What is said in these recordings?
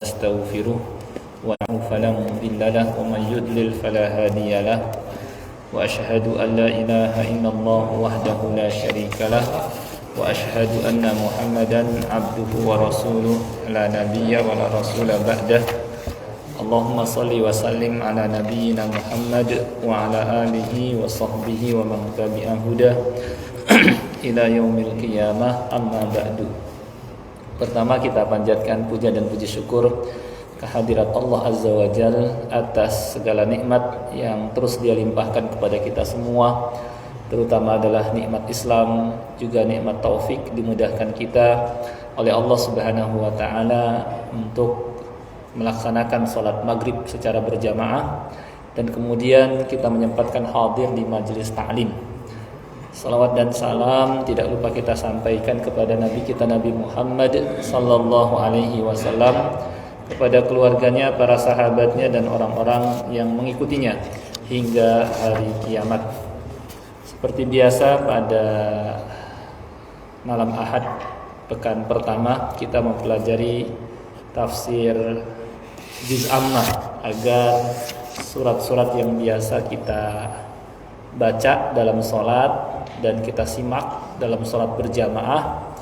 نستغفره ونعوذ فلا مضل له ومن يضلل فلا هادي له وأشهد أن لا إله إلا الله وحده لا شريك له وأشهد أن محمدا عبده ورسوله لا نبي ولا رسول بعده اللهم صل وسلم على نبينا محمد وعلى آله وصحبه ومن تبع هداه إلى يوم القيامة أما بعد. Pertama kita panjatkan puja dan puji syukur kehadirat Allah Azza wa Jal atas segala nikmat yang terus Dia limpahkan kepada kita semua, terutama adalah nikmat Islam, juga nikmat taufik dimudahkan kita oleh Allah Subhanahu wa taala untuk melaksanakan salat maghrib secara berjamaah dan kemudian kita menyempatkan hadir di majelis ta'lim. Salawat dan salam tidak lupa kita sampaikan kepada Nabi kita Nabi Muhammad sallallahu alaihi wasallam, kepada keluarganya, para sahabatnya dan orang-orang yang mengikutinya hingga hari kiamat. Seperti biasa pada malam Ahad pekan pertama kita mempelajari tafsir juz amma agar surat-surat yang biasa kita baca dalam sholat dan kita simak dalam sholat berjamaah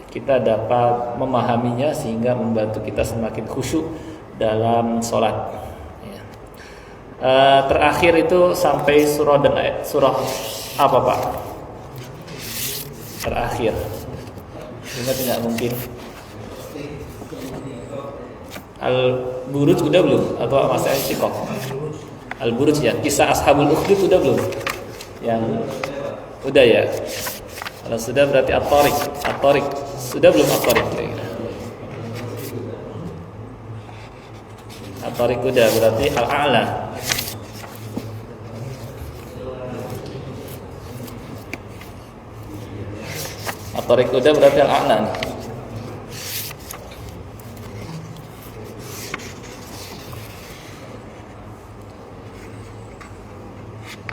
kita dapat memahaminya sehingga membantu kita semakin khusyuk dalam sholat. Terakhir itu sampai surah dan ayat. Surah apa Pak? Terakhir ingat tidak mungkin? Al-Buruj udah belum? Atau masih Al-Shiqaq? Al-Buruj ya, kisah Ashabul Ukhdud udah belum? Yang udah ya. Kalau sudah berarti At-Tariq. At-Tariq sudah belum At-Tariq? At-Tariq udah berarti Al-A'la. At-Tariq udah berarti Al-A'la nih.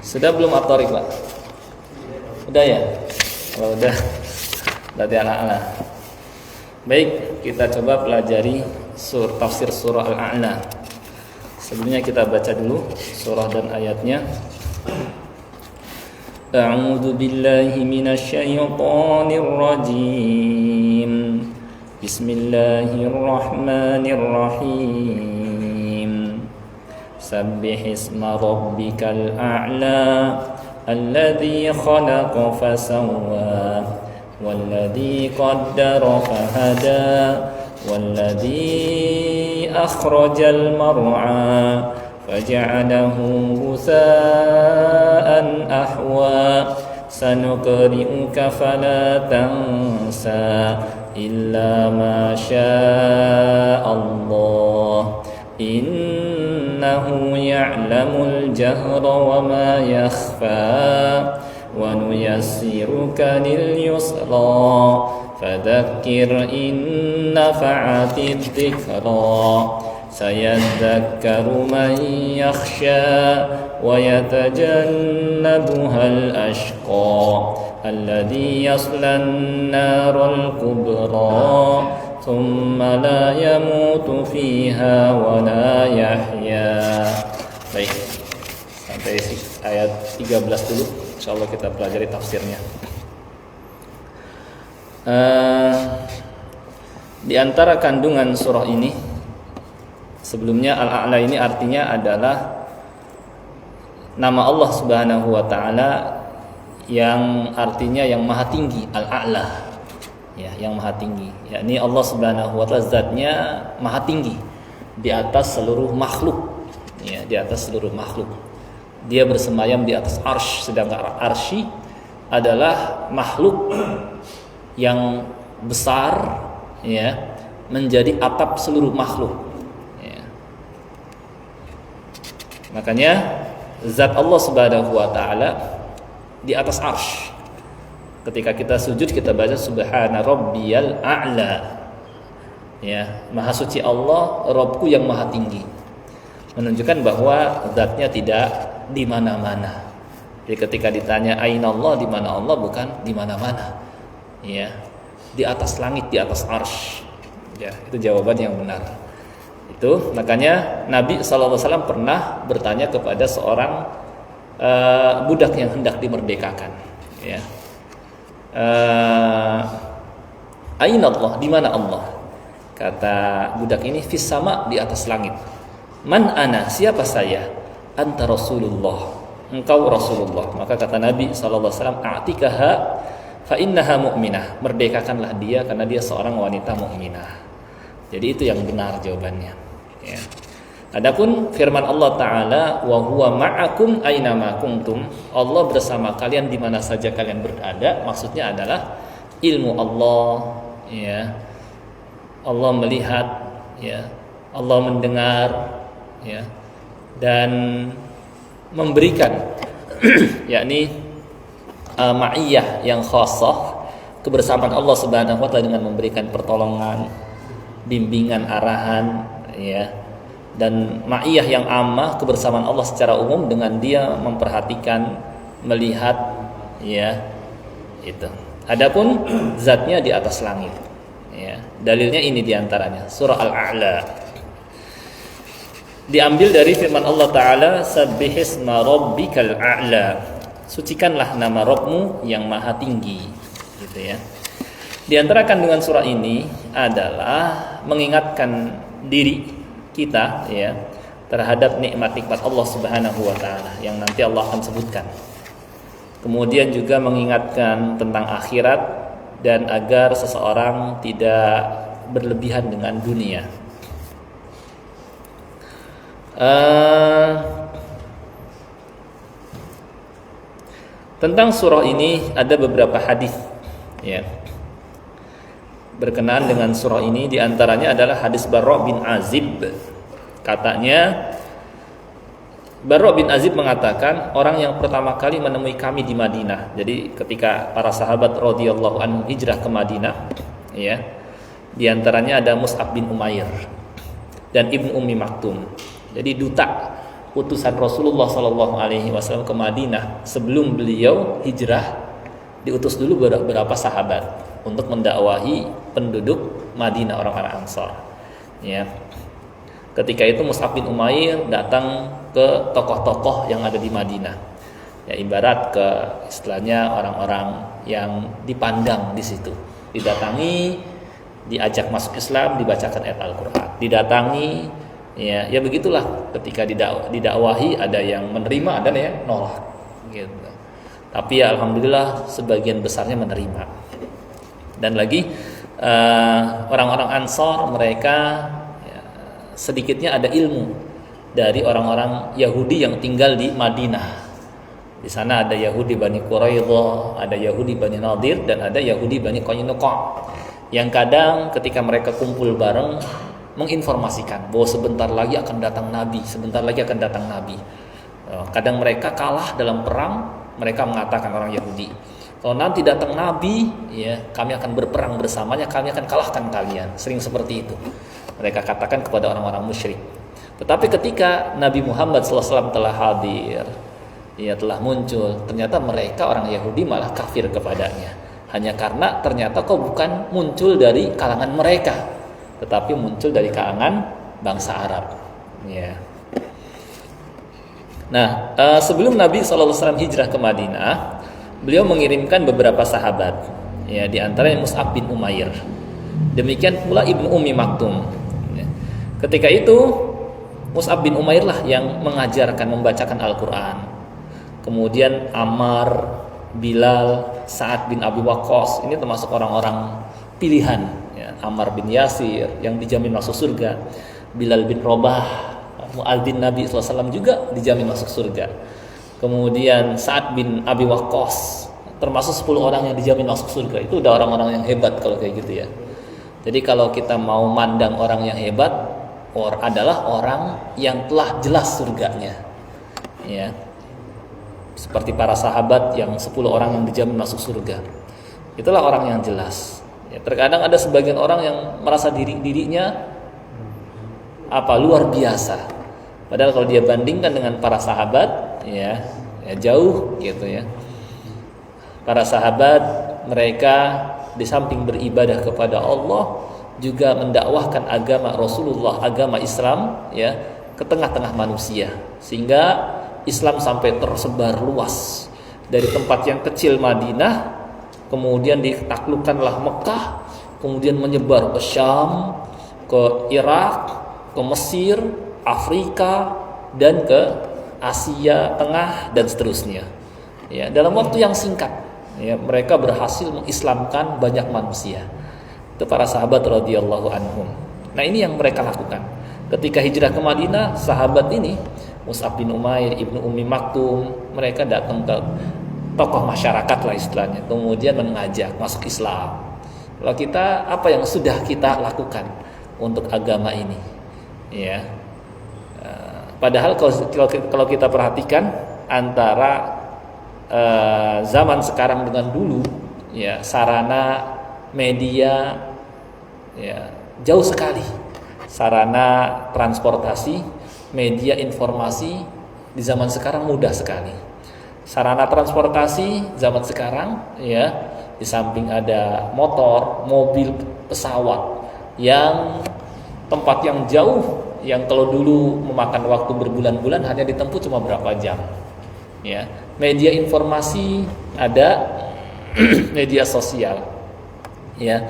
Sudah belum At-Tariq Pak? Udah ya? Kalau udah berarti ala-ala. Baik, kita coba pelajari tafsir surah Al-A'la. Sebelumnya kita baca dulu surah dan ayatnya. A'udzu billahi minasy syaithanir rajim. Bismillahirrahmanirrahim. Sabbih isma rabbikal a'la alladzi khalaqa fasawwa walladzi qaddara fahada walladzi akhrajal mar'a faj'alahu ghusaa'an ahwa sanuqri'uka fala tansa illa ma syaa Allah innahu ya'lamul jahra wa ma yakhfa wa nuyassiruka lil yusra fadhakkir in nafa'atid dhikra sayadhakkaru man yakhsha wa yatajannabuhal ashqa alladhi yaslan naral kubra thumma la yamutu fiha wa la yahya. Baik, sampai ayat 13 dulu. InsyaAllah kita pelajari tafsirnya. Di antara kandungan surah ini, sebelumnya Al-A'la ini artinya adalah nama Allah Subhanahu wa taala yang artinya yang maha tinggi, Al-A'la. Ya, yang maha tinggi. Yakni Allah Subhanahu wa taala zatnya maha tinggi di atas seluruh makhluk. Ya, di atas seluruh makhluk. Dia bersemayam di atas arsy, sedangkan arsy adalah makhluk yang besar ya, menjadi atap seluruh makhluk. Ya. Makanya zat Allah Subhanahu wa taala di atas arsy. Ketika kita sujud kita baca subhana rabbiyal a'la. Ya, maha suci Allah, Rabbku yang maha tinggi. Menunjukkan bahwa zatnya tidak di mana-mana. Jadi ketika ditanya aina Allah, di mana Allah, bukan di mana-mana. Ya, di atas langit, di atas arsy. Ya, itu jawaban yang benar. Itu makanya Nabi SAW pernah bertanya kepada seorang budak yang hendak dimerdekakan, ya. Aina Allah, di mana Allah? Kata budak ini, fis sama, di atas langit. Man ana, siapa saya? Anta Rasulullah, engkau Rasulullah. Maka kata Nabi SAW, a'tikaha fa innaha mu'minah, merdekakanlah dia karena dia seorang wanita mukminah. Jadi itu yang benar jawabannya, ya. Adapun firman Allah Ta'ala, wa huwa ma'akum aina ma kuntum, Allah bersama kalian di mana saja kalian berada, maksudnya adalah ilmu Allah, ya. Allah melihat, ya. Allah mendengar, ya. Dan memberikan yakni ma'iyah yang khassah, kebersamaan Allah Subhanahu wa taala dengan memberikan pertolongan, bimbingan, arahan, ya. Dan ma'iyah yang ammah, kebersamaan Allah secara umum dengan dia memperhatikan, melihat, ya, itu. Adapun zatnya di atas langit, ya. Dalilnya ini diantaranya surah Al-A'la, diambil dari firman Allah Ta'ala, sabbihisma rabbikal a'la, sucikanlah nama Rabbmu yang maha tinggi, gitu ya. Di antara kandungan surah ini adalah mengingatkan diri kita, ya, terhadap nikmat-nikmat Allah Subhanahu wa taala yang nanti Allah akan sebutkan. Kemudian juga mengingatkan tentang akhirat dan agar seseorang tidak berlebihan dengan dunia. Tentang surah ini ada beberapa hadis, ya, berkenaan dengan surah ini. Di antaranya adalah hadis Barra bin Azib. Katanya Barra bin Azib mengatakan, orang yang pertama kali menemui kami di Madinah. Jadi ketika para sahabat radhiyallahu anhum hijrah ke Madinah, ya, di antaranya ada Mus'ab bin Umair dan Ibnu Ummi Maktum. Jadi duta utusan Rasulullah SAW ke Madinah sebelum beliau hijrah, diutus dulu beberapa sahabat untuk mendakwahi penduduk Madinah, orang-orang Ansar, ya. Ketika itu Mus'ab bin Umair datang ke tokoh-tokoh yang ada di Madinah, ya, ibarat ke istilahnya orang-orang yang dipandang di situ, didatangi, diajak masuk Islam, dibacakan ayat Al-Qur'an, didatangi, ya begitulah. Ketika didakwahi, ada yang menerima, ada yang nolak, gitu. Tapi ya alhamdulillah sebagian besarnya menerima. Dan lagi orang-orang Ansar, mereka, ya, sedikitnya ada ilmu dari orang-orang Yahudi yang tinggal di Madinah. Di sana ada Yahudi Bani Quraidah, ada Yahudi Bani Nadir, dan ada Yahudi Bani Qainuqa, yang kadang ketika mereka kumpul bareng menginformasikan bahwa sebentar lagi akan datang Nabi, sebentar lagi akan datang Nabi. Kadang mereka kalah dalam perang, mereka mengatakan, orang Yahudi, kalau nanti datang Nabi, ya, kami akan berperang bersamanya, kami akan kalahkan kalian. Sering seperti itu mereka katakan kepada orang-orang musyrik. Tetapi ketika Nabi Muhammad SAW telah hadir, ya, telah muncul, ternyata mereka orang Yahudi malah kafir kepadanya, hanya karena ternyata kok bukan muncul dari kalangan mereka, tetapi muncul dari kalangan bangsa Arab, ya. Nah, sebelum Nabi SAW hijrah ke Madinah, beliau mengirimkan beberapa sahabat, ya, di antaranya Mus'ab bin Umair. Demikian pula Ibnu Ummi Maktum. Ya. Ketika itu Mus'ab bin Umair lah yang mengajarkan, membacakan Al-Quran. Kemudian Ammar, Bilal, Sa'ad bin Abi Waqqas, ini termasuk orang-orang pilihan, ya. Ammar bin Yasir yang dijamin masuk surga, Bilal bin Rabah, muadzin Nabi SAW juga dijamin masuk surga. Kemudian Sa'ad bin Abi Waqqas termasuk 10 orang yang dijamin masuk surga. Itu udah orang-orang yang hebat kalau kayak gitu, ya. Jadi kalau kita mau mandang orang yang hebat, adalah orang yang telah jelas surganya, ya. Seperti para sahabat yang 10 orang yang dijamin masuk surga. Itulah orang yang jelas. Ya, terkadang ada sebagian orang yang merasa dirinya luar biasa. Padahal kalau dia bandingkan dengan para sahabat, ya jauh, gitu, ya. Para sahabat, mereka di samping beribadah kepada Allah, juga mendakwahkan agama Rasulullah, agama Islam ya, ke tengah-tengah manusia, sehingga Islam sampai tersebar luas dari tempat yang kecil Madinah, kemudian ditaklukkanlah Mekah, kemudian menyebar ke Syam, ke Irak, ke Mesir, Afrika, dan ke Asia Tengah dan seterusnya. Ya, dalam waktu yang singkat, ya, mereka berhasil mengislamkan banyak manusia. Itu para sahabat radhiyallahu anhum. Nah, ini yang mereka lakukan. Ketika hijrah ke Madinah, sahabat ini Mus'ab bin Umair, Ibnu Ummi Maktum, mereka datang ke tokoh masyarakat lah istilahnya, kemudian mengajak masuk Islam. Kalau kita, apa yang sudah kita lakukan untuk agama ini? Ya, padahal kalau kita perhatikan antara zaman sekarang dengan dulu, ya, sarana media ya jauh sekali. Sarana transportasi, media informasi di zaman sekarang mudah sekali. Sarana transportasi zaman sekarang ya, di samping ada motor, mobil, pesawat yang tempat yang jauh, yang kalau dulu memakan waktu berbulan-bulan hanya ditempuh cuma berapa jam. Ya, media informasi ada, media sosial. Ya,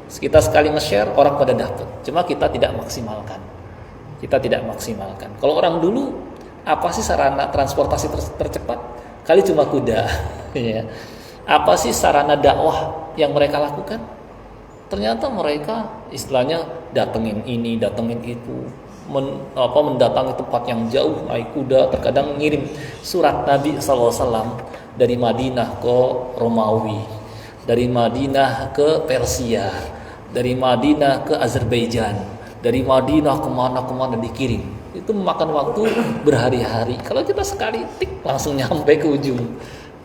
kita sekali nge-share orang pada dapat, cuma kita tidak maksimalkan. Kalau orang dulu, apa sih sarana transportasi tercepat? Kali cuma kuda. Ya. Apa sih sarana dakwah yang mereka lakukan? Ternyata mereka istilahnya datengin ini, datengin itu, mendatangi tempat yang jauh, naik kuda, terkadang ngirim surat Nabi SAW dari Madinah ke Romawi, dari Madinah ke Persia, dari Madinah ke Azerbaijan, dari Madinah kemana dikirim. Itu memakan waktu berhari-hari. Kalau kita sekali tik langsung nyampe ke ujung.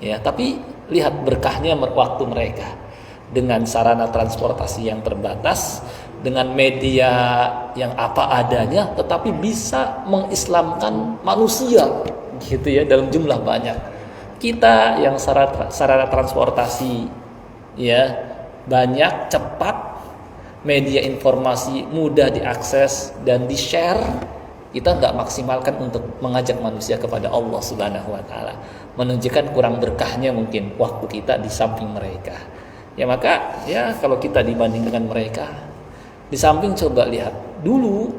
Ya, tapi lihat berkahnya waktu mereka dengan sarana transportasi yang terbatas, dengan media yang apa adanya, tetapi bisa mengislamkan manusia, gitu ya, dalam jumlah banyak. Kita yang sarana transportasi ya banyak, cepat, media informasi mudah diakses dan di-share, kita nggak maksimalkan untuk mengajak manusia kepada Allah Subhanahu wa taala. Menunjukkan kurang berkahnya mungkin waktu kita di samping mereka. Ya, maka ya kalau kita dibanding dengan mereka, di samping coba lihat dulu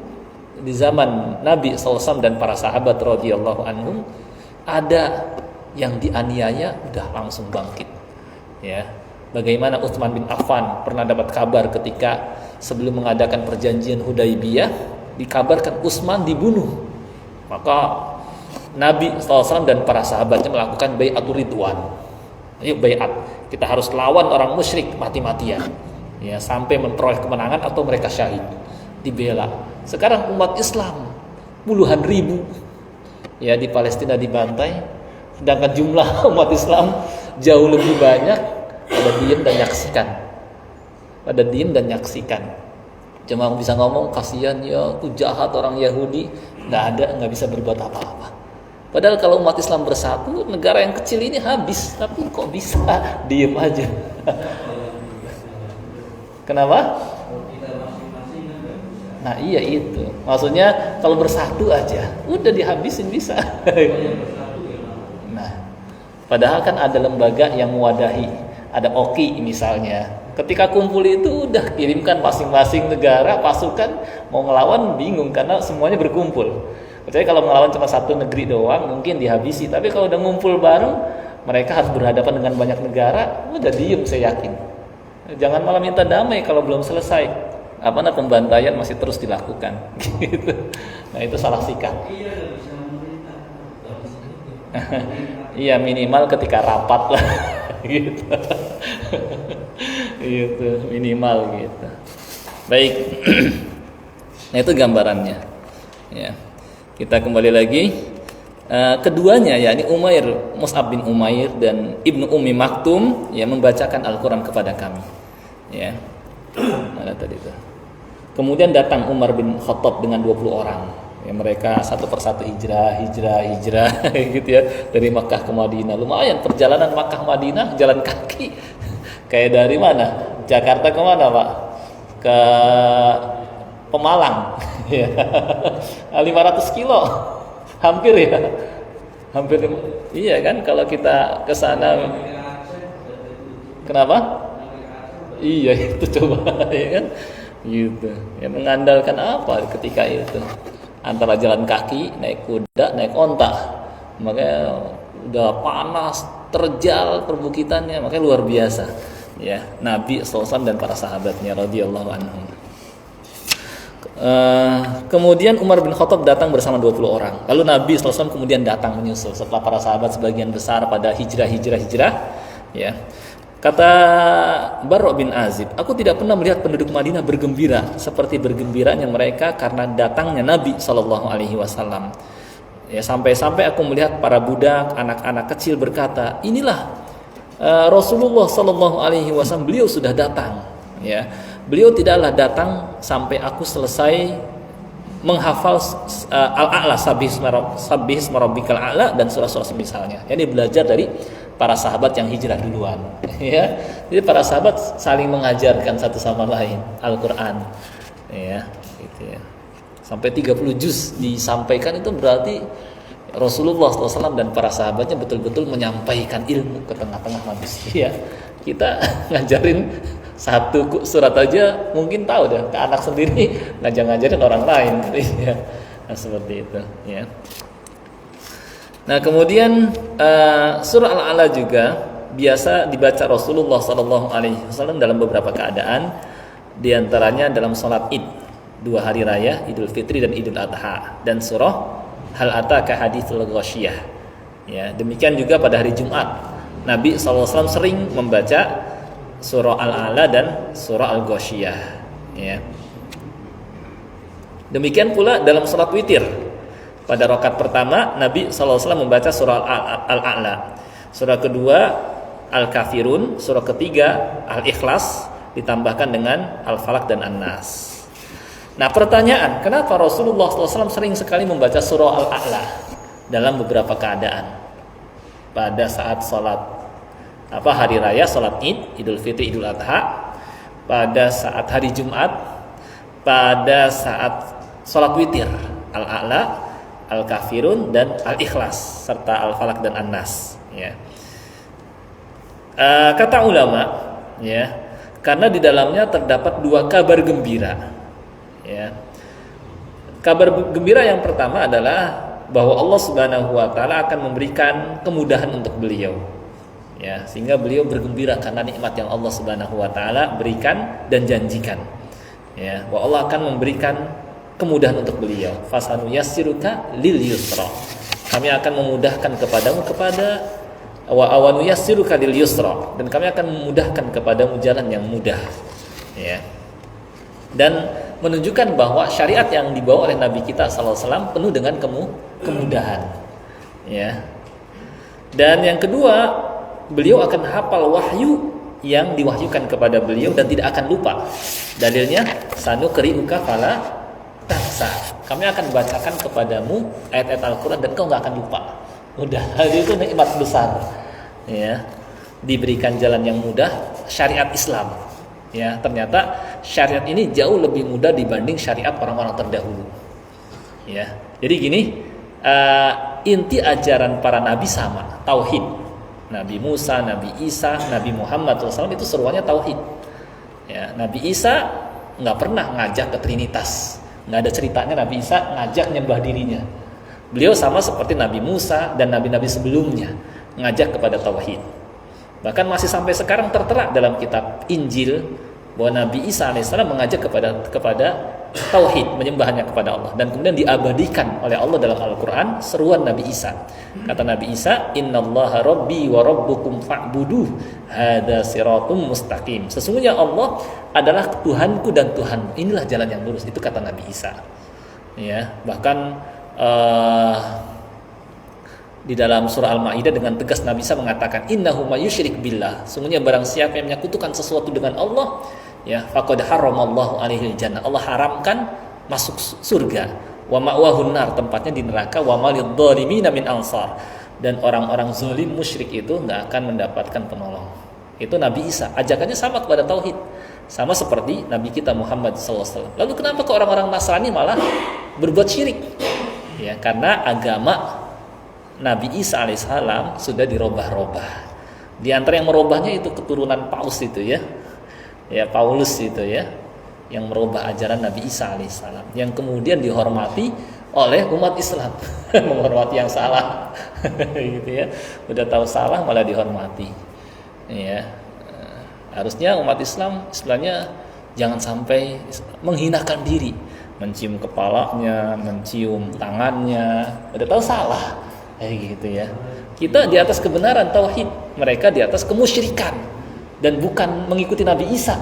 di zaman Nabi SAW dan para sahabat radhiyallahu anhum, ada yang dianiaya udah langsung bangkit. Ya, bagaimana Utsman bin Affan pernah dapat kabar ketika sebelum mengadakan perjanjian Hudaybiyah, dikabarkan Utsman dibunuh. Maka Nabi SAW dan para sahabatnya melakukan bai'atur ridwan. Ayo bai'at, kita harus lawan orang musyrik mati-matian. Ya, sampai memperoleh kemenangan atau mereka syahid. Dibela. Sekarang umat Islam puluhan ribu ya di Palestina dibantai, sedangkan jumlah umat Islam jauh lebih banyak. Pada diem dan nyaksikan. Cuma bisa ngomong kasihan ya, aku jahat orang Yahudi, nggak bisa berbuat apa-apa. Padahal kalau umat Islam bersatu, negara yang kecil ini habis, tapi kok bisa diem aja? Kenapa? Nah iya itu, maksudnya kalau bersatu aja, udah dihabisin bisa. Nah, padahal kan ada lembaga yang mewadahi, ada OKI misalnya. Ketika kumpul itu udah kirimkan masing-masing negara pasukan, mau ngelawan bingung karena semuanya berkumpul. Kecuali kalau ngelawan cuma satu negeri doang mungkin dihabisi, tapi kalau udah ngumpul bareng mereka harus berhadapan dengan banyak negara, udah diem saya yakin. Jangan malah minta damai kalau belum selesai. Pembantaian masih terus dilakukan. Gitu. Nah itu salah sikap. Iya minimal ketika rapat lah. Gitu. Gitu minimal gitu. Baik. Nah itu gambarannya. Ya. Kita kembali lagi. Keduanya yakni Mus'ab bin Umair dan Ibnu Ummi Maktum yang membacakan Al-Qur'an kepada kami. Ya. Mana tadi itu? Kemudian datang Umar bin Khattab dengan 20 orang. Ya, mereka satu persatu hijrah gitu ya, dari Makkah ke Madinah. Lumayan perjalanan Makkah Madinah jalan kaki. Kayak dari mana? Jakarta ke mana, Pak? ke Pemalang, ya, 500 kilo, hampir ya, hampir, iya kan kalau kita ke sana, kenapa? Iya itu coba, ya kan, gitu, ya mengandalkan apa ketika itu, antara jalan kaki, naik kuda, naik onta, makanya udah panas, terjal perbukitannya, makanya luar biasa, ya, Nabi SAW dan para sahabatnya radhiyallahu anhum. Kemudian Umar bin Khattab datang bersama 20 orang. Lalu Nabi SAW kemudian datang menyusul setelah para sahabat sebagian besar pada hijrah, ya. Kata Barra bin Azib, aku tidak pernah melihat penduduk Madinah bergembira seperti bergembiranya mereka karena datangnya Nabi SAW. Ya, sampai-sampai aku melihat para budak, anak-anak kecil berkata, inilah Rasulullah SAW, beliau sudah datang. Ya, beliau tidaklah datang sampai aku selesai menghafal Al-A'la, Sabbihisma Rabbikal A'la dan surah-surah semisalnya. Ini belajar dari para sahabat yang hijrah duluan. Ya, jadi para sahabat saling mengajarkan satu sama lain Al-Quran. Ya, gitu ya. Sampai 30 juz disampaikan, itu berarti Rasulullah SAW dan para sahabatnya betul-betul menyampaikan ilmu ke tengah-tengah manusia. Kita ngajarin satu surat aja mungkin tahu dah ke anak sendiri, ngajarin orang lain, ya. Nah, seperti itu, ya. Nah, kemudian surah Al-A'la juga biasa dibaca Rasulullah SAW dalam beberapa keadaan, diantaranya dalam sholat Id, 2 hari raya, Idul Fitri dan Idul Adha, dan surah Hal Ataka Haditsul Ghasyiyah. Ya, demikian juga pada hari Jumat, Nabi SAW sering membaca surah Al-A'la dan surah Al-Ghasyiyah, ya. Demikian pula dalam salat witir. Pada rakaat pertama Nabi SAW membaca surah Al-A'la, surah kedua Al-Kafirun, surah ketiga Al-Ikhlas, ditambahkan dengan Al-Falaq dan An-Nas. Nah, pertanyaan, kenapa Rasulullah SAW sering sekali membaca surah Al-A'la dalam beberapa keadaan? Pada saat salat hari raya, salat Id, Idul Fitri, Idul Adha, pada saat hari Jumat, pada saat salat witir, Al-A'la, Al-Kafirun dan Al-Ikhlas serta Al-Falaq dan An-Nas, ya. Kata ulama, ya, karena di dalamnya terdapat 2 kabar gembira, ya. Kabar gembira yang pertama adalah bahwa Allah Subhanahu wa taala akan memberikan kemudahan untuk beliau, ya, sehingga beliau bergembira karena nikmat yang Allah Subhanahu wa taala berikan dan janjikan, ya, bahwa Allah akan memberikan kemudahan untuk beliau. Fasanu yassiruka lil yusra, kami akan memudahkan kepadamu wa awanu yassiruka lil yusra, dan kami akan memudahkan kepadamu jalan yang mudah, ya. Dan menunjukkan bahwa syariat yang dibawa oleh Nabi kita SAW penuh dengan kemudahan, ya. Dan yang kedua, beliau akan hafal wahyu yang diwahyukan kepada beliau dan tidak akan lupa. Dalilnya, sanuqri'uka fala tansa, kami akan bacakan kepadamu ayat-ayat Al-Quran dan kau gak akan lupa. Mudah, itu nikmat besar, ya. Diberikan jalan yang mudah, syariat Islam, ya. Ternyata syariat ini jauh lebih mudah dibanding syariat orang-orang terdahulu, ya. Jadi gini, inti ajaran para nabi sama, tauhid. Nabi Musa, Nabi Isa, Nabi Muhammad SAW itu seruannya tauhid, ya. Nabi Isa nggak pernah ngajak ke Trinitas, nggak ada ceritanya Nabi Isa ngajak nyembah dirinya. Beliau sama seperti Nabi Musa dan nabi-nabi sebelumnya, ngajak kepada tauhid. Bahkan masih sampai sekarang tertera dalam kitab Injil bahwa Nabi Isa alaihissalam mengajak kepada tauhid, menyembahnya kepada Allah, dan kemudian diabadikan oleh Allah dalam Al-Quran seruan Nabi Isa. Kata Nabi Isa, innallaha rabbi wa rabbukum fa'buduh hadza siratum mustaqim, sesungguhnya Allah adalah Tuhanku dan Tuhan, inilah jalan yang lurus. Itu kata Nabi Isa, ya. Bahkan di dalam surah Al-Maidah dengan tegas Nabi Isa mengatakan, innahu may yusyrik billah, sungguhnya barang siapa yang menyekutukan sesuatu dengan Allah, ya, faqad haramallahu alaihil jannah, Allah haramkan masuk surga, wa ma'wahun nar, tempatnya di neraka, wa malidh dhalimina min ansar, dan orang-orang zalim musyrik itu enggak akan mendapatkan penolong. Itu Nabi Isa, ajakannya sama kepada tauhid. Sama seperti Nabi kita Muhammad SAW. Lalu kenapa ke orang-orang Nasrani malah berbuat syirik? Ya, karena agama Nabi Isa alaihissalam sudah dirubah-rubah. Di antara yang merubahnya itu keturunan Paus itu ya. Ya, Paulus itu ya, yang merubah ajaran Nabi Isa alaihissalam, yang kemudian dihormati oleh umat Islam. Menghormati yang salah. Gitu ya. Udah tahu salah malah dihormati. Ya. Harusnya umat Islam istilahnya jangan sampai menghinakan diri, mencium kepalanya, mencium tangannya, udah tahu salah, kayak gitu ya. Kita di atas kebenaran tauhid, mereka di atas kemusyrikan dan bukan mengikuti Nabi Isa.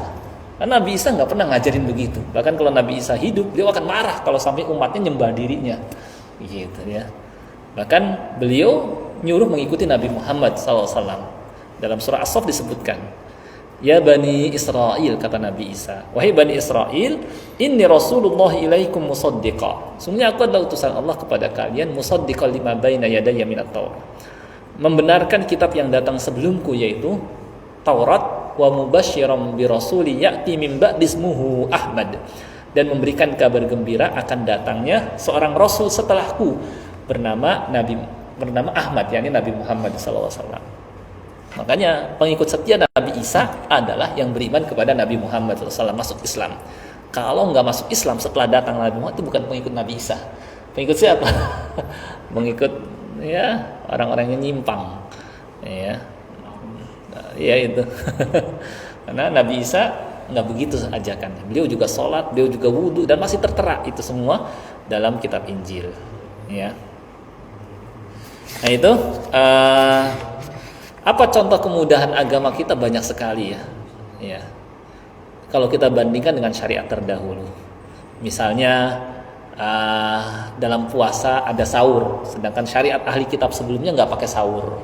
Karena Nabi Isa nggak pernah ngajarin begitu. Bahkan kalau Nabi Isa hidup, beliau akan marah kalau sampai umatnya nyembah dirinya, gitu ya. Bahkan beliau nyuruh mengikuti Nabi Muhammad SAW. Dalam surah As-Saff disebutkan, ya Bani Israel, kata Nabi Isa, wahai Bani Israel, inni Rasulullah ilaikum musaddiqa. Sungguhnya aku adalah utusan Allah kepada kalian, musaddiqa lima baina yadayya minat Taurat. Membenarkan kitab yang datang sebelumku, yaitu Taurat, wa mubasysyiran bi rasulin ya'ti min ba'di ismuhu Ahmad, dan memberikan kabar gembira akan datangnya seorang rasul setelahku bernama Ahmad, yakni Nabi Muhammad SAW. Makanya pengikut setia Nabi Isa adalah yang beriman kepada Nabi Muhammad SAW, masuk Islam. Kalau nggak masuk Islam setelah datang Nabi Muhammad, itu bukan pengikut Nabi Isa. Pengikut siapa? Pengikut ya orang-orang yang nyimpang. Ya itu. Karena Nabi Isa nggak begitu ajakannya. Beliau juga sholat, beliau juga wudhu, dan masih tertera itu semua dalam kitab Injil. Ya. Nah itu. Apa contoh kemudahan agama kita? Banyak sekali ya. Ya. Kalau kita bandingkan dengan syariat terdahulu, misalnya dalam puasa ada sahur, sedangkan syariat ahli kitab sebelumnya nggak pakai sahur.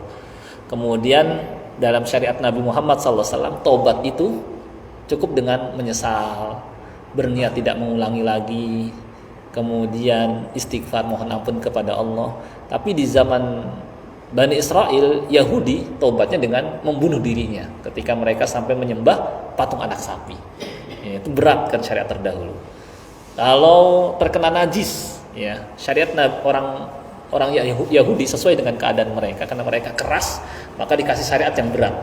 Kemudian dalam syariat Nabi Muhammad SAW, tobat itu cukup dengan menyesal, berniat tidak mengulangi lagi, kemudian istighfar mohon ampun kepada Allah. Tapi di zaman Bani Israel, Yahudi, taubatnya dengan membunuh dirinya ketika mereka sampai menyembah patung anak sapi. Ya, itu berat kan syariat terdahulu. Kalau terkena najis, ya syariat orang Yahudi sesuai dengan keadaan mereka, karena mereka keras, maka dikasih syariat yang berat.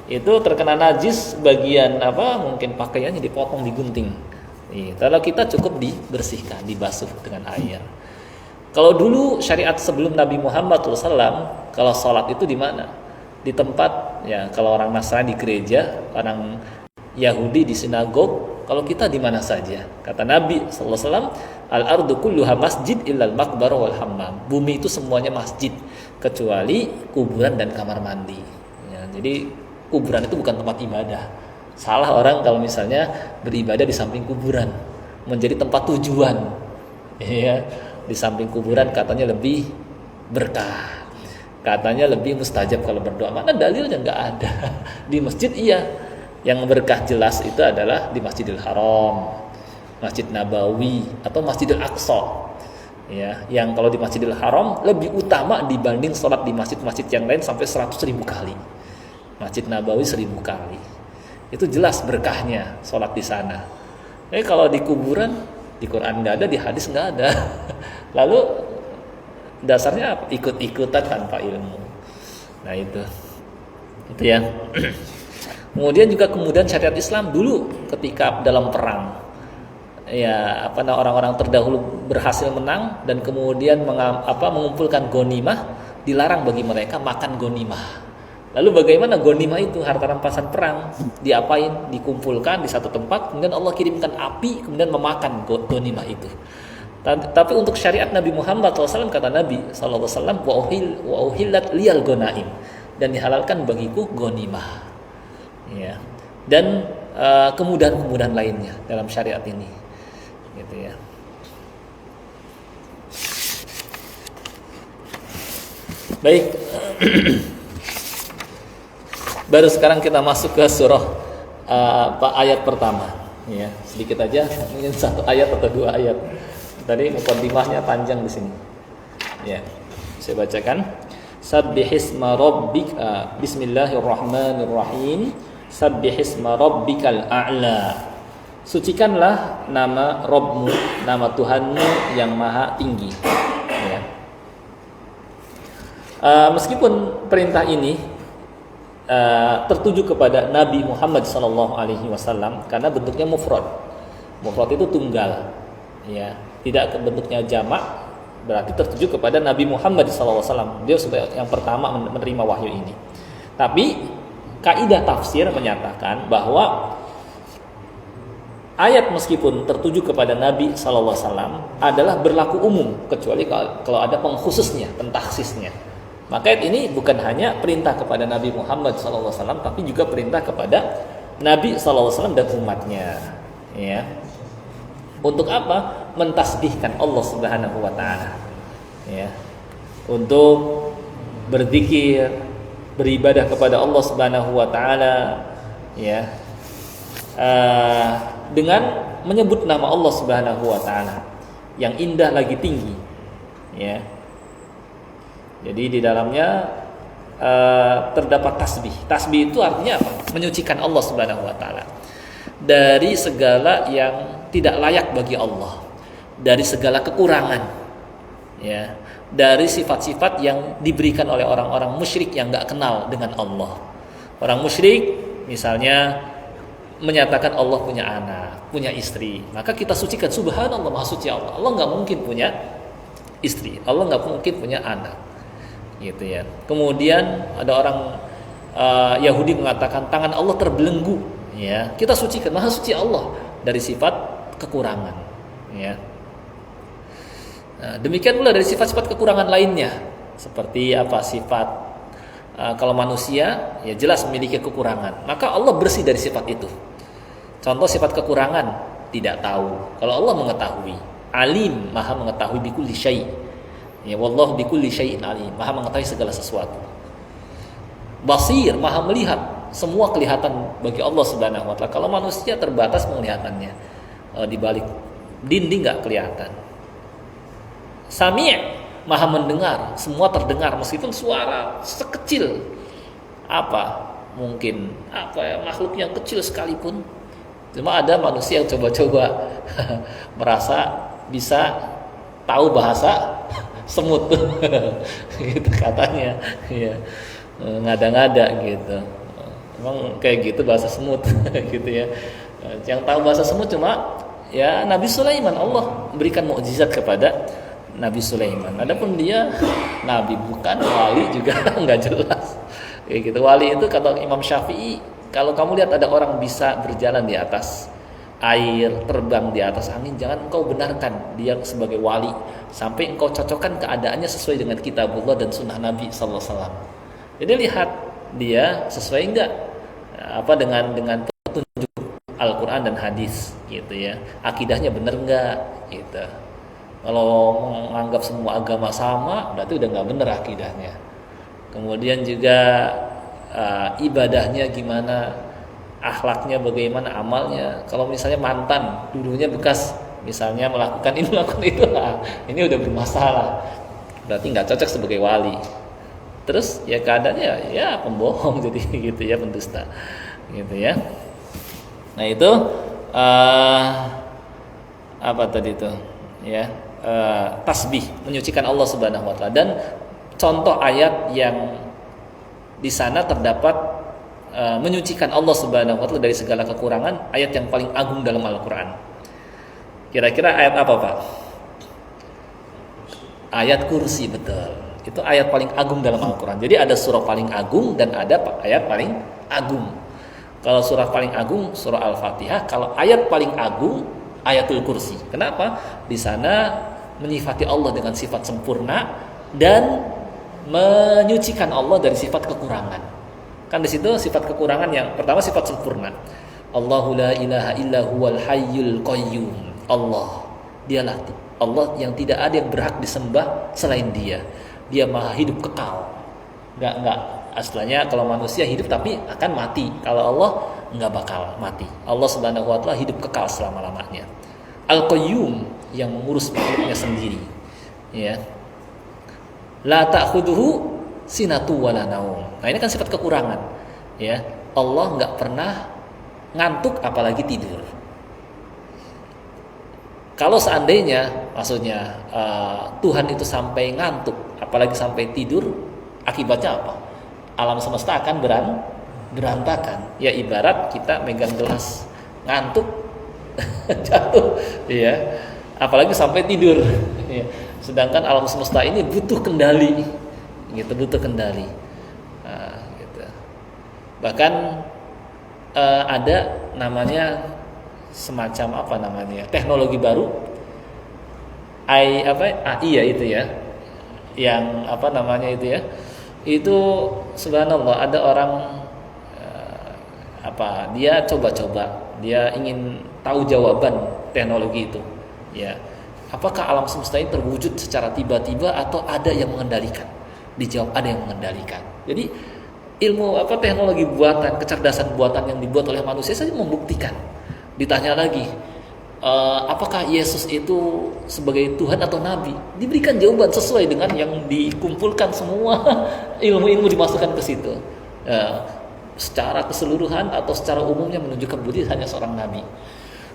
Itu terkena najis, bagian mungkin pakaiannya dipotong, digunting. Ya, kalau kita cukup dibersihkan, dibasuh dengan air. Kalau dulu syariat sebelum Nabi Muhammad SAW, kalau sholat itu di mana? Di tempat, ya kalau orang Nasrani di gereja, orang Yahudi di sinagog. Kalau kita di mana saja? Kata Nabi SAW, al-ardu kulluha masjid illal maqbar wal hammam. Bumi itu semuanya masjid, kecuali kuburan dan kamar mandi. Ya, jadi kuburan itu bukan tempat ibadah. Salah orang kalau misalnya beribadah di samping kuburan, menjadi tempat tujuan. Ya. Di samping kuburan katanya lebih berkah, katanya lebih mustajab kalau berdoa. Mana dalilnya nggak ada. Di masjid iya, yang berkah jelas itu adalah di Masjidil Haram, Masjid Nabawi, atau Masjidil Aqsa. Ya, yang kalau di Masjidil Haram lebih utama dibanding sholat di masjid-masjid yang lain sampai 100.000 kali. Masjid Nabawi 1000 kali. Itu jelas berkahnya sholat di sana. Kalau di kuburan, di Quran nggak ada, di hadis nggak ada. Lalu dasarnya ikut-ikutan tanpa ilmu. Nah itu ya. Kemudian juga kemudian syariat Islam dulu ketika dalam perang, ya orang-orang terdahulu berhasil menang dan kemudian mengumpulkan ghanimah, dilarang bagi mereka makan ghanimah. Lalu bagaimana ghanimah itu, harta rampasan perang, diapain? Dikumpulkan di satu tempat, kemudian Allah kirimkan api, kemudian memakan ghanimah itu. Tapi untuk syariat Nabi Muhammad SAW, kata Nabi SAW, wa uhillat liyal ghanaim, dan dihalalkan bagiku ghanimah. Ya. Dan kemudahan-kemudahan lainnya dalam syariat ini, gitu ya. Baik. Baru sekarang kita masuk ke surah ayat pertama. Ya, sedikit aja, mungkin 1 ayat atau 2 ayat. Tadi muqaddimahnya panjang di sini. Ya, saya bacakan. Sabbihisma rabbika, bismillahirrahmanirrahim. Sabbihisma rabbikal a'la. Sucikanlah nama Rabbmu, nama Tuhanmu yang maha tinggi. Ya. Meskipun perintah ini tertuju kepada Nabi Muhammad SAW karena bentuknya mufrad. Mufrad itu tunggal, ya, tidak bentuknya jamak, berarti tertuju kepada Nabi Muhammad SAW. Dia sebagai yang pertama menerima wahyu ini. Tapi kaidah tafsir menyatakan bahwa ayat meskipun tertuju kepada Nabi SAW adalah berlaku umum kecuali kalau ada pengkhususnya, pentakhsisnya. Maka ayat ini bukan hanya perintah kepada Nabi Muhammad SAW, tapi juga perintah kepada Nabi SAW dan umatnya. Ya. Untuk apa? Mentasbihkan Allah Subhanahu Wa Taala. Ya. Untuk berzikir, beribadah kepada Allah Subhanahu Wa Taala. Ya. Dengan menyebut nama Allah Subhanahu Wa Taala yang indah lagi tinggi. Ya. Jadi di dalamnya terdapat tasbih. Tasbih itu artinya apa? Menyucikan Allah Subhanahu Wa Taala dari segala yang tidak layak bagi Allah, dari segala kekurangan, ya, dari sifat-sifat yang diberikan oleh orang-orang musyrik yang nggak kenal dengan Allah. Orang musyrik misalnya menyatakan Allah punya anak, punya istri, maka kita sucikan, subhanallah, maha suci Allah. Allah nggak mungkin punya istri, Allah nggak mungkin punya anak. Gitu ya. Kemudian ada orang Yahudi mengatakan tangan Allah terbelenggu, ya. Kita sucikan, maha suci Allah dari sifat kekurangan, ya. Nah, demikian pula dari sifat-sifat kekurangan lainnya, seperti apa sifat kalau manusia ya jelas memiliki kekurangan, maka Allah bersih dari sifat itu. Contoh sifat kekurangan, tidak tahu. Kalau Allah mengetahui, alim, maha mengetahui bikulli syai'. Ya, wallahu bikulli syai'in alim, maha mengetahui segala sesuatu. Basir, maha melihat, semua kelihatan bagi Allah Subhanahu wa taala. Kalau manusia terbatas penglihatannya, di balik dinding enggak kelihatan. Sami', maha mendengar, semua terdengar meskipun suara sekecil apa mungkin makhluk yang kecil sekalipun. Cuma ada manusia yang coba-coba merasa bisa tahu bahasa semut gitu katanya, ya, ngada-ngada gitu. Emang kayak gitu bahasa semut gitu ya. Yang tahu bahasa semut cuma ya Nabi Sulaiman. Allah berikan mukjizat kepada Nabi Sulaiman. Adapun dia nabi bukan, wali juga nggak jelas. Kayak gitu. Wali itu kata Imam Syafi'i, kalau kamu lihat ada orang bisa berjalan di atas air, terbang di atas angin, jangan engkau benarkan dia sebagai wali sampai engkau cocokkan keadaannya sesuai dengan kitabullah dan sunnah Nabi sallallahu alaihi wasallam. Jadi lihat dia sesuai enggak dengan petunjuk Al-Qur'an dan hadis gitu ya. Akidahnya benar enggak gitu. Kalau menganggap semua agama sama, berarti udah enggak benar akidahnya. Kemudian juga ibadahnya gimana, akhlaknya bagaimana, amalnya. Kalau misalnya mantan, dulunya bekas misalnya melakukan ini melakukan itu, ini udah bermasalah, berarti nggak cocok sebagai wali. Terus ya keadaannya ya pembohong jadi gitu ya, pendusta gitu ya. Nah itu apa tadi itu ya, tasbih, menyucikan Allah Subhanahu wa taala. Dan contoh ayat yang di sana terdapat menyucikan Allah Subhanahu wa taala dari segala kekurangan, ayat yang paling agung dalam Al-Qur'an. Kira-kira ayat apa, Pak? Ayat Kursi, betul. Itu ayat paling agung dalam Al-Qur'an. Jadi ada surah paling agung dan ada ayat paling agung. Kalau surah paling agung surah Al-Fatihah, kalau ayat paling agung ayatul Kursi. Kenapa? Di sana menyifati Allah dengan sifat sempurna dan menyucikan Allah dari sifat kekurangan. Kan di situ sifat kekurangan yang pertama sifat sempurna. Allahu la ilaha illa huwal hayyul qayyum. Allah, dialah Allah yang tidak ada yang berhak disembah selain Dia. Dia maha hidup kekal. Enggak aslinya kalau manusia hidup tapi akan mati. Kalau Allah enggak bakal mati. Allah Subhanahu wa taala hidup kekal selama-lamanya. Al-Qayyum, yang mengurus makhluknya sendiri. Ya. La ta'khuduhu sinatu wala naum. Nah, ini kan sifat kekurangan, ya. Allah nggak pernah ngantuk apalagi tidur. Kalau seandainya, maksudnya Tuhan itu sampai ngantuk, apalagi sampai tidur, akibatnya apa? Alam semesta akan berantakan. Ya ibarat kita megang gelas, ngantuk, jatuh, ya. Apalagi sampai tidur. Ya. Sedangkan alam semesta ini butuh kendali, gitu, butuh kendali. Nah, gitu. Bahkan ada namanya semacam apa namanya teknologi baru AI ya itu ya, yang apa namanya itu ya, itu subhanallah ada orang dia coba-coba, dia ingin tahu jawaban teknologi itu ya, apakah alam semesta ini terwujud secara tiba-tiba atau ada yang mengendalikan. Dijawab ada yang mengendalikan. Jadi ilmu teknologi buatan, kecerdasan buatan yang dibuat oleh manusia saja membuktikan. Ditanya lagi, apakah Yesus itu sebagai Tuhan atau Nabi? Diberikan jawaban sesuai dengan yang dikumpulkan semua ilmu-ilmu dimasukkan ke situ. Secara keseluruhan atau secara umumnya menunjukkan budi hanya seorang Nabi.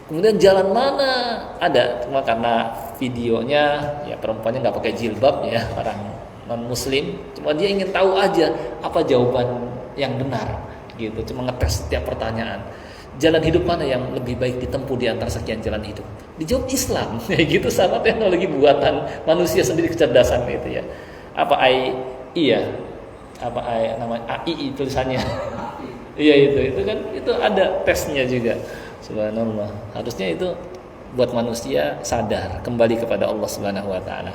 Kemudian jalan mana ada, cuma karena videonya ya perempuannya nggak pakai jilbab ya, orang non Muslim, cuma dia ingin tahu aja apa jawaban yang benar, gitu. Cuma ngetes setiap pertanyaan. Jalan hidup mana yang lebih baik ditempuh di antara sekian jalan hidup? Dijawab Islam, ya gitu, sama teknologi buatan manusia sendiri, kecerdasan itu ya. Apa AI? Iya. Apa AI namanya? AI tulisannya. Iya itu kan itu ada tesnya juga. Subhanallah. Harusnya itu buat manusia sadar kembali kepada Allah Subhanahu wa taala.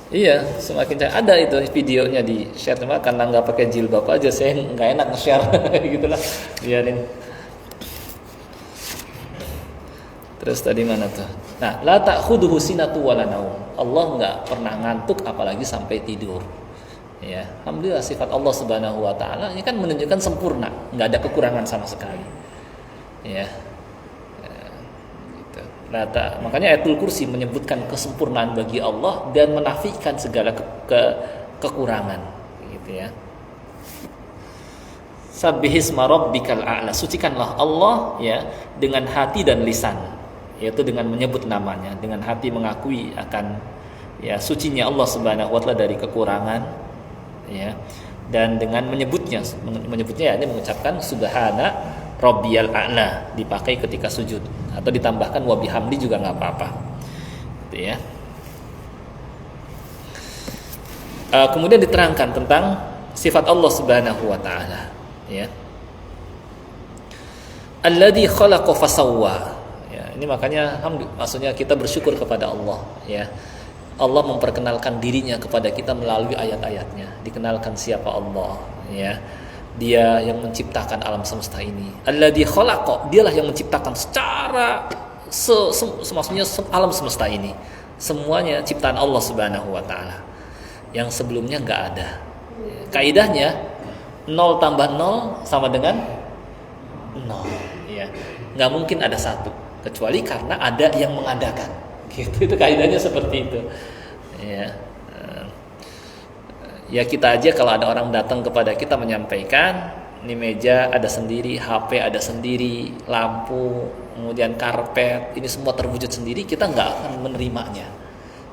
Iya, semakin ada itu videonya di share, cuma karena nggak pakai jilbab aja saya nggak enak nge-share gitulah, biarin. Terus tadi mana tuh? Nah, la ta'khudhuhu sinatu wala naum. Allah nggak pernah ngantuk apalagi sampai tidur. Ya, alhamdulillah sifat Allah Subhanahu wa taala ini kan menunjukkan sempurna, nggak ada kekurangan sama sekali. Ya. Makanya ayatul kursi menyebutkan kesempurnaan bagi Allah dan menafikan segala kekurangan, gitu ya. Sabbihisma rabbikal a'la, sucikanlah Allah ya dengan hati dan lisan, yaitu dengan menyebut namanya, dengan hati mengakui akan ya sucinya Allah Subhanahu wa taala dari kekurangan ya, dan dengan menyebutnya ya ini mengucapkan subhana rabbiyal a'la, dipakai ketika sujud atau ditambahkan wa bihamdi juga nggak apa-apa, gitu ya. Kemudian diterangkan tentang sifat Allah Subhanahu wa taala ya. Alladzi khalaqa fasawwa. Ya, ini makanya maksudnya kita bersyukur kepada Allah ya. Allah memperkenalkan dirinya kepada kita melalui ayat-ayatnya, dikenalkan siapa Allah ya. Dia yang menciptakan alam semesta ini. Alladzi khalaqa, dialah yang menciptakan secara maksudnya alam semesta ini. Semuanya ciptaan Allah Subhanahu wa taala. Yang sebelumnya enggak ada. Kaidahnya 0 tambah 0 sama dengan 0 ya. Enggak mungkin ada satu kecuali karena ada yang mengadakan. Gitu, itu kaidahnya seperti itu. Ya. Ya kita aja kalau ada orang datang kepada kita menyampaikan, ini meja ada sendiri, HP ada sendiri, lampu, kemudian karpet, ini semua terwujud sendiri, kita nggak akan menerimanya,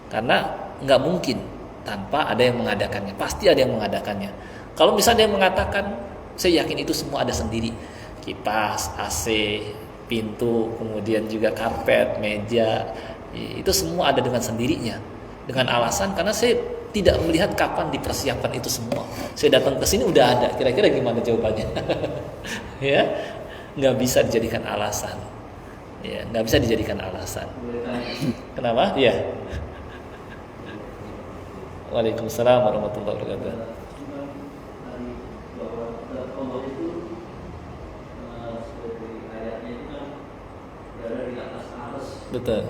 karena nggak mungkin tanpa ada yang mengadakannya, pasti ada yang mengadakannya. Kalau misalnya yang mengatakan, saya yakin itu semua ada sendiri, kipas, AC, pintu, kemudian juga karpet, meja, itu semua ada dengan sendirinya, dengan alasan karena saya tidak melihat kapan dipersiapkan itu semua. Saya datang ke sini udah ada. Kira-kira gimana jawabannya? Ya, nggak bisa dijadikan alasan. Ya, nggak bisa dijadikan alasan. Kenapa? Ya. Waalaikumsalam warahmatullahi wabarakatuh. Betul.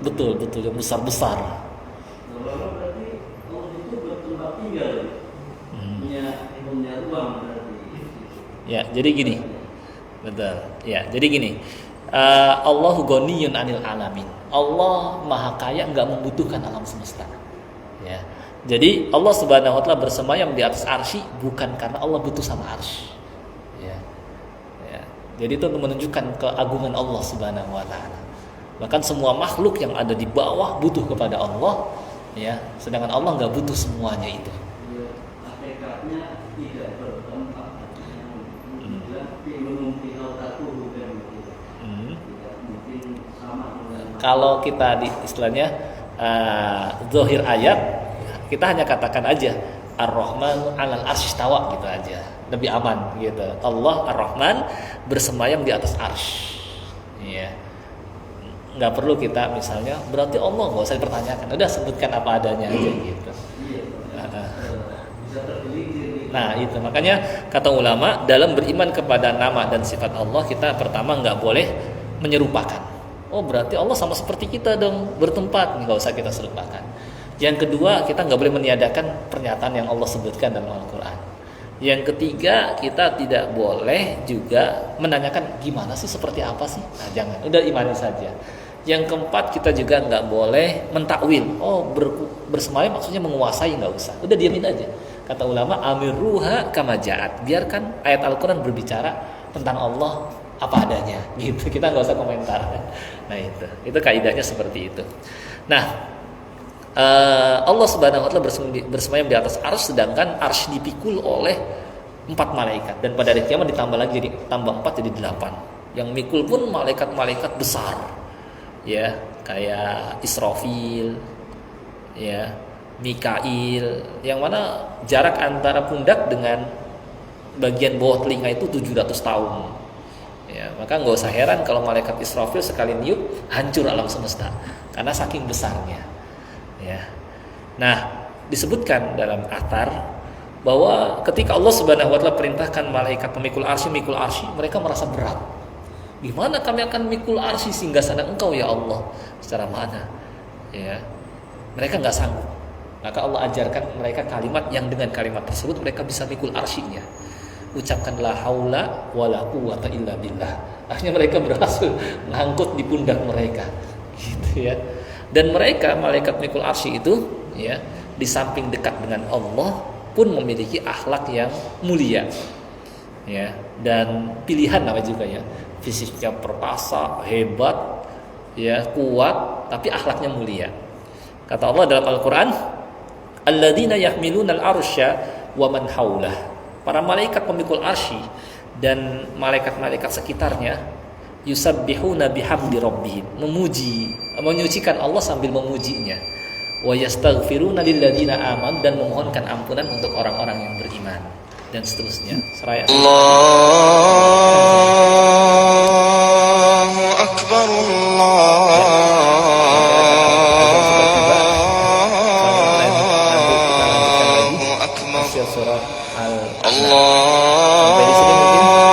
Betul yang besar. Ya, jadi gini. Betul. Ya, jadi gini. Allahu ghaniyun 'anil alamin. Allah Maha Kaya, enggak membutuhkan alam semesta. Ya. Jadi Allah Subhanahu wa taala bersemayam di atas arsy bukan karena Allah butuh sama arsy. Ya. Ya. Jadi itu menunjukkan keagungan Allah Subhanahu wa taala. Bahkan semua makhluk yang ada di bawah butuh kepada Allah, ya. Sedangkan Allah nggak butuh semuanya itu. Hakikatnya tidak bertempat. Tidak mungkin sama dengan Kalau kita di istilahnya zahir ayat, kita hanya katakan aja Ar-Rahman 'alal arsy istawa gitu aja. Lebih aman gitu. Allah Ar-Rahman bersemayam di atas arsy. Iya. Nggak perlu kita misalnya berarti Allah nggak usah dipertanyakan. Udah sebutkan apa adanya aja gitu. Nah itu makanya kata ulama dalam beriman kepada nama dan sifat Allah kita pertama nggak boleh menyerupakan. Oh berarti Allah sama seperti kita dong bertempat, nggak usah kita serupakan. Yang kedua kita nggak boleh meniadakan pernyataan yang Allah sebutkan dalam Al-Quran. Yang ketiga kita tidak boleh juga menanyakan gimana sih seperti apa sih. Nah jangan, udah imani saja. Yang keempat kita juga nggak boleh mentakwil. Oh bersemayam maksudnya menguasai, nggak usah. Udah diamin aja. Kata ulama amiruha kama ja'at. Biarkan ayat Al-Quran berbicara tentang Allah apa adanya gitu, kita nggak usah komentar. Nah itu kaidahnya seperti itu. Nah Allah Subhanahu wa taala bersemayam di atas arsy sedangkan arsy dipikul oleh 4 malaikat dan pada hari kiamat ditambah lagi jadi tambah 4 jadi 8. Yang mikul pun malaikat-malaikat besar. Ya, kayak Israfil, ya, Mikail, yang mana jarak antara pundak dengan bagian bawah telinga itu 700 tahun. Ya, maka nggak usah heran kalau malaikat Israfil sekali niup hancur alam semesta karena saking besarnya. Ya. Nah, disebutkan dalam athar bahwa ketika Allah Subhanahu wa taala perintahkan malaikat pemikul arsy, mereka merasa berat. Gimana kami akan mikul arsy sehingga sana Engkau ya Allah? Secara mana? Ya. Mereka nggak sanggup. Maka Allah ajarkan mereka kalimat yang dengan kalimat tersebut mereka bisa mikul arsy-nya. Ucapkan la haula wala quwata illa billah. Akhirnya mereka berhasil mengangkut di pundak mereka. Gitu ya. Dan mereka malaikat mikul arsy itu ya, di samping dekat dengan Allah pun memiliki akhlak yang mulia. Ya, dan pilihan namanya juga ya. Fisiknya perkasa, hebat, ya, kuat, tapi akhlaknya mulia. Kata Allah dalam Al-Qur'an, alladzina yahmiluna al-arsya wa man haulah. Para malaikat pemikul arsy dan malaikat-malaikat sekitarnya yusabbihuna bihamdi rabbihim, menyucikan Allah sambil memujinya. Wa yastaghfiruna lilladzina amanu, dan memohonkan ampunan untuk orang-orang yang beriman dan seterusnya. Seraya Allahu akbar surat Allah. Sampai di sini mungkin.